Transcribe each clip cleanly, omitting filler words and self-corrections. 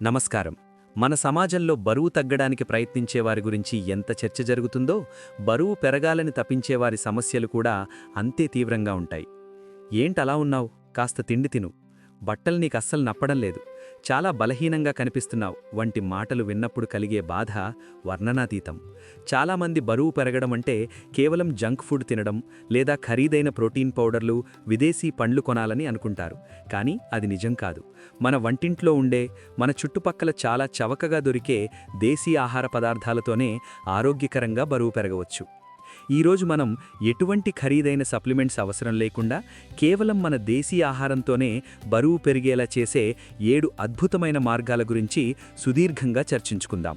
నమస్కారం. మన సమాజంలో బరువు తగ్గడానికి ప్రయత్నించే వారి గురించి ఎంత చర్చ జరుగుతుందో, బరువు పెరగాలని తపించేవారి సమస్యలు కూడా అంతే తీవ్రంగా ఉంటాయి. ఏంటలా ఉన్నావు? కాస్త తిండి తిను. బట్టలు నీకస్సలు నప్పడం లేదు. చాలా బలహీనంగా కనిపిస్తున్నావు వంటి మాటలు విన్నప్పుడు కలిగే బాధ వర్ణనాతీతం. చాలామంది బరువు పెరగడం అంటే కేవలం జంక్ ఫుడ్ తినడం లేదా ఖరీదైన ప్రోటీన్ పౌడర్లు, విదేశీ పండ్లు కొనాలని అనుకుంటారు. కానీ అది నిజం కాదు. మన వంటింట్లో ఉండే, మన చుట్టుపక్కల చాలా చవకగా దొరికే దేశీ ఆహార పదార్థాలతోనే ఆరోగ్యకరంగా బరువు పెరగవచ్చు. ఈరోజు మనం ఎటువంటి ఖరీదైన సప్లిమెంట్స్ అవసరం లేకుండా కేవలం మన దేశీ ఆహారంతోనే బరువు పెరిగేలా చేసే 7 అద్భుతమైన మార్గాల గురించి సుదీర్ఘంగా చర్చించుకుందాం.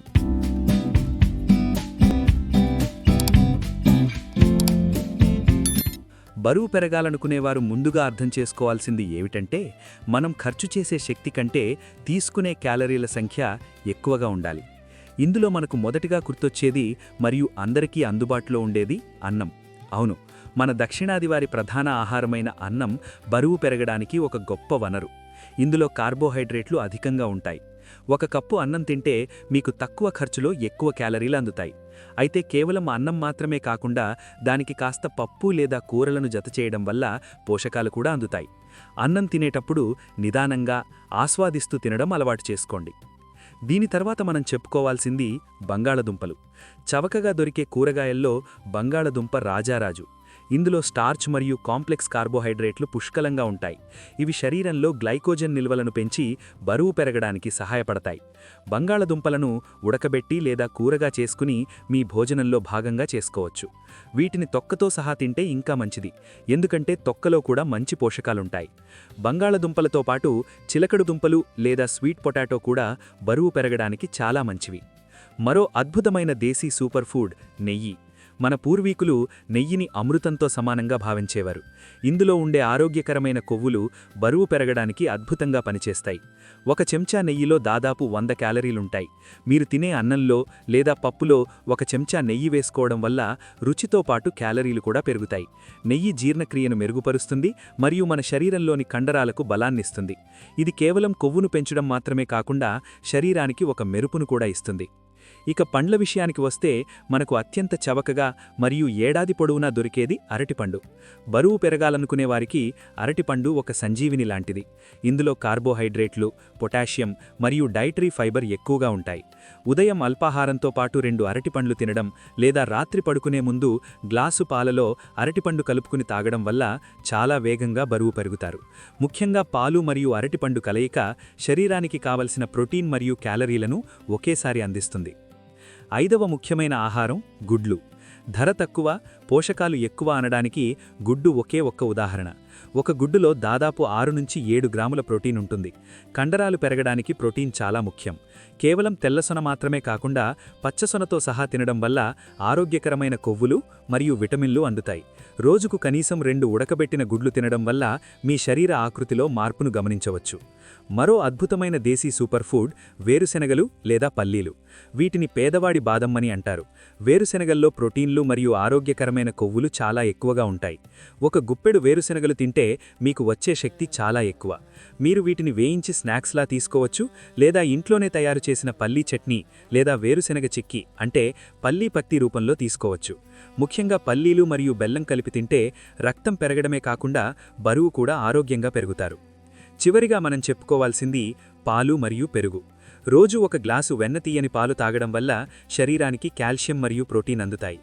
బరువు పెరగాలనుకునేవారు ముందుగా అర్థం చేసుకోవాల్సింది ఏమిటంటే, మనం ఖర్చు చేసే శక్తి కంటే తీసుకునే క్యాలరీల సంఖ్య ఎక్కువగా ఉండాలి. ఇందులో మనకు మొదటిగా గుర్తొచ్చేది మరియు అందరికీ అందుబాటులో ఉండేది అన్నం. అవును, మన దక్షిణాదివారి ప్రధాన ఆహారమైన అన్నం బరువు పెరగడానికి ఒక గొప్ప వనరు. ఇందులో కార్బోహైడ్రేట్లు అధికంగా ఉంటాయి. ఒక కప్పు అన్నం తింటే మీకు తక్కువ ఖర్చులో ఎక్కువ క్యాలరీలు అందుతాయి. అయితే కేవలం అన్నం మాత్రమే కాకుండా దానికి కాస్త పప్పు లేదా కూరలను జతచేయడం వల్ల పోషకాలు కూడా అందుతాయి. అన్నం తినేటప్పుడు నిదానంగా ఆస్వాదిస్తూ తినడం అలవాటు చేసుకోండి. దీని తర్వాత మనం చెప్పుకోవాల్సింది బంగాళదుంపలు. చవకగా దొరికే కూరగాయల్లో బంగాళదుంప రాజారాజు. ఇందులో స్టార్చ్ మరియు కాంప్లెక్స్ కార్బోహైడ్రేట్లు పుష్కలంగా ఉంటాయి. ఇవి శరీరంలో గ్లైకోజన్ నిల్వలను పెంచి బరువు పెరగడానికి సహాయపడతాయి. బంగాళదుంపలను ఉడకబెట్టి లేదా కూరగా చేసుకుని మీ భోజనంలో భాగంగా చేసుకోవచ్చు. వీటిని తొక్కతో సహా తింటే ఇంకా మంచిది, ఎందుకంటే తొక్కలో కూడా మంచి పోషకాలుంటాయి. బంగాళదుంపలతో పాటు చిలకడ దుంపలు లేదా స్వీట్ పొటాటో కూడా బరువు పెరగడానికి చాలా మంచివి. మరో అద్భుతమైన దేశీ సూపర్ ఫుడ్ నెయ్యి. మన పూర్వీకులు నెయ్యిని అమృతంతో సమానంగా భావించేవారు. ఇందులో ఉండే ఆరోగ్యకరమైన కొవ్వులు బరువు పెరగడానికి అద్భుతంగా పనిచేస్తాయి. ఒక చెంచా నెయ్యిలో దాదాపు 100 క్యాలరీలుంటాయి. మీరు తినే అన్నంలో లేదా పప్పులో ఒక చెంచా నెయ్యి వేసుకోవడం వల్ల రుచితో పాటు క్యాలరీలు కూడా పెరుగుతాయి. నెయ్యి జీర్ణక్రియను మెరుగుపరుస్తుంది మరియు మన శరీరంలోని కండరాలకు బలాన్నిస్తుంది. ఇది కేవలం కొవ్వును పెంచడం మాత్రమే కాకుండా శరీరానికి ఒక మెరుపును కూడా ఇస్తుంది. ఇక పండ్ల విషయానికి వస్తే మనకు అత్యంత చవకగా మరియు ఏడాది పొడవునా దొరికేది అరటిపండు. బరువు పెరగాలనుకునే వారికి అరటిపండు ఒక సంజీవిని లాంటిది. ఇందులో కార్బోహైడ్రేట్లు, పొటాషియం మరియు డైటరీ ఫైబర్ ఎక్కువగా ఉంటాయి. ఉదయం అల్పాహారంతో పాటు 2 అరటిపండ్లు తినడం లేదా రాత్రి పడుకునే ముందు గ్లాసు పాలలో అరటిపండు కలుపుకుని తాగడం వల్ల చాలా వేగంగా బరువు పెరుగుతారు. ముఖ్యంగా పాలు మరియు అరటిపండు కలయిక శరీరానికి కావలసిన ప్రోటీన్ మరియు క్యాలరీలను ఒకేసారి అందిస్తుంది. 5వ ముఖ్యమైన ఆహారం గుడ్లు. ధర తక్కువ, పోషకాలు ఎక్కువ అనడానికి గుడ్డు ఒకే ఒక్క ఉదాహరణ. ఒక గుడ్డులో దాదాపు 6 నుంచి 7 గ్రాముల ప్రోటీన్ ఉంటుంది. కండరాలు పెరగడానికి ప్రోటీన్ చాలా ముఖ్యం. కేవలం తెల్లసొన మాత్రమే కాకుండా పచ్చసొనతో సహా తినడం వల్ల ఆరోగ్యకరమైన కొవ్వులు మరియు విటమిన్లు అందుతాయి. రోజుకు కనీసం 2 ఉడకబెట్టిన గుడ్లు తినడం వల్ల మీ శరీర ఆకృతిలో మార్పును గమనించవచ్చు. మరో అద్భుతమైన దేశీ సూపర్ ఫుడ్ వేరుశెనగలు లేదా పల్లీలు. వీటిని పేదవాడి బాదమ్మని అంటారు. వేరుశెనగల్లో ప్రోటీన్లు మరియు ఆరోగ్యకరమైన కొవ్వులు చాలా ఎక్కువగా ఉంటాయి. ఒక గుప్పెడు వేరుశెనగలు తింటే మీకు వచ్చే శక్తి చాలా ఎక్కువ. మీరు వీటిని వేయించి స్నాక్స్లా తీసుకోవచ్చు లేదా ఇంట్లోనే తయారు చేసిన పల్లీ చట్నీ లేదా వేరుశెనగ చిక్కీ అంటే పల్లీ పత్తి రూపంలో తీసుకోవచ్చు. ముఖ్యంగా పల్లీలు మరియు బెల్లం కలిపి తింటే రక్తం పెరగడమే కాకుండా బరువు కూడా ఆరోగ్యంగా పెరుగుతారు. చివరిగా మనం చెప్పుకోవాల్సింది పాలు మరియు పెరుగు. రోజు ఒక గ్లాసు వెన్న తీయని పాలు తాగడం వల్ల శరీరానికి కాల్షియం మరియు ప్రోటీన్ అందుతాయి.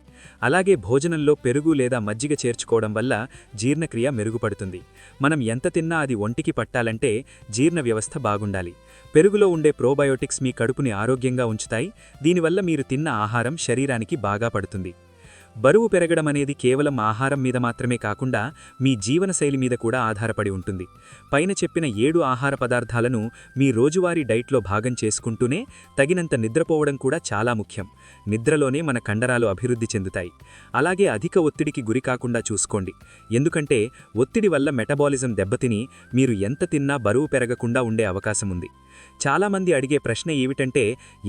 అలాగే భోజనంలో పెరుగు లేదా మజ్జిగ చేర్చుకోవడం వల్ల జీర్ణక్రియ మెరుగుపడుతుంది. మనం ఎంత తిన్నా అది ఒంటికి పట్టాలంటే జీర్ణ వ్యవస్థ బాగుండాలి. పెరుగులో ఉండే ప్రోబయోటిక్స్ మీ కడుపుని ఆరోగ్యంగా ఉంచుతాయి. దీనివల్ల మీరు తిన్న ఆహారం శరీరానికి బాగా పడుతుంది. బరువు పెరగడం అనేది కేవలం ఆహారం మీద మాత్రమే కాకుండా మీ జీవనశైలి మీద కూడా ఆధారపడి ఉంటుంది. పైన చెప్పిన 7 ఆహార పదార్థాలను మీ రోజువారీ డైట్లో భాగం చేసుకుంటూనే తగినంత నిద్రపోవడం కూడా చాలా ముఖ్యం. నిద్రలోనే మన కండరాలు అభివృద్ధి చెందుతాయి. అలాగే అధిక ఒత్తిడికి గురికాకుండా చూసుకోండి, ఎందుకంటే ఒత్తిడి వల్ల మెటబాలిజం దెబ్బతిని మీరు ఎంత తిన్నా బరువు పెరగకుండా ఉండే అవకాశం ఉంది. చాలామంది అడిగే ప్రశ్న ఏమిటంటే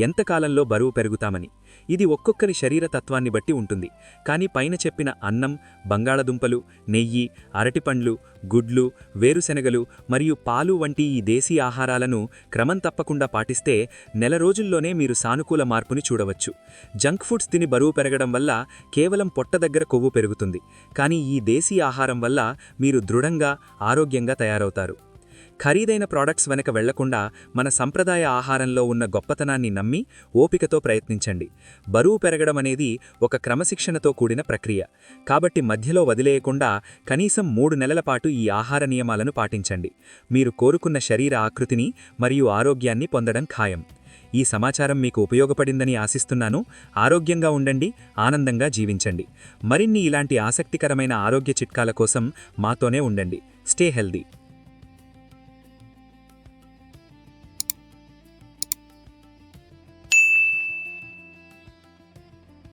ఎంతకాలంలో బరువు పెరుగుతామని. ఇది ఒక్కొక్కరి శరీర తత్వాన్ని బట్టి ఉంటుంది. కానీ పైన చెప్పిన అన్నం, బంగాళదుంపలు, నెయ్యి, అరటిపండ్లు, గుడ్లు, వేరుశెనగలు మరియు పాలు వంటి ఈ దేశీ ఆహారాలను క్రమం తప్పకుండా పాటిస్తే నెల రోజుల్లోనే మీరు సానుకూల మార్పుని చూడవచ్చు. జంక్ ఫుడ్స్ తిని బరువు పెరగడం వల్ల కేవలం పొట్ట దగ్గర కొవ్వు పెరుగుతుంది. కానీ ఈ దేశీ ఆహారం వల్ల మీరు దృఢంగా, ఆరోగ్యంగా తయారవుతారు. ఖరీదైన ప్రాడక్ట్స్ వెనక వెళ్లకుండా మన సంప్రదాయ ఆహారంలో ఉన్న గొప్పతనాన్ని నమ్మి ఓపికతో ప్రయత్నించండి. బరువు పెరగడం అనేది ఒక క్రమశిక్షణతో కూడిన ప్రక్రియ. కాబట్టి మధ్యలో వదిలేయకుండా కనీసం 3 నెలల పాటు ఈ ఆహార నియమాలను పాటించండి. మీరు కోరుకున్న శరీర ఆకృతిని మరియు ఆరోగ్యాన్ని పొందడం ఖాయం. ఈ సమాచారం మీకు ఉపయోగపడిందని ఆశిస్తున్నాను. ఆరోగ్యంగా ఉండండి, ఆనందంగా జీవించండి. మరిన్ని ఇలాంటి ఆసక్తికరమైన ఆరోగ్య చిట్కాల కోసం మాతోనే ఉండండి. Stay healthy.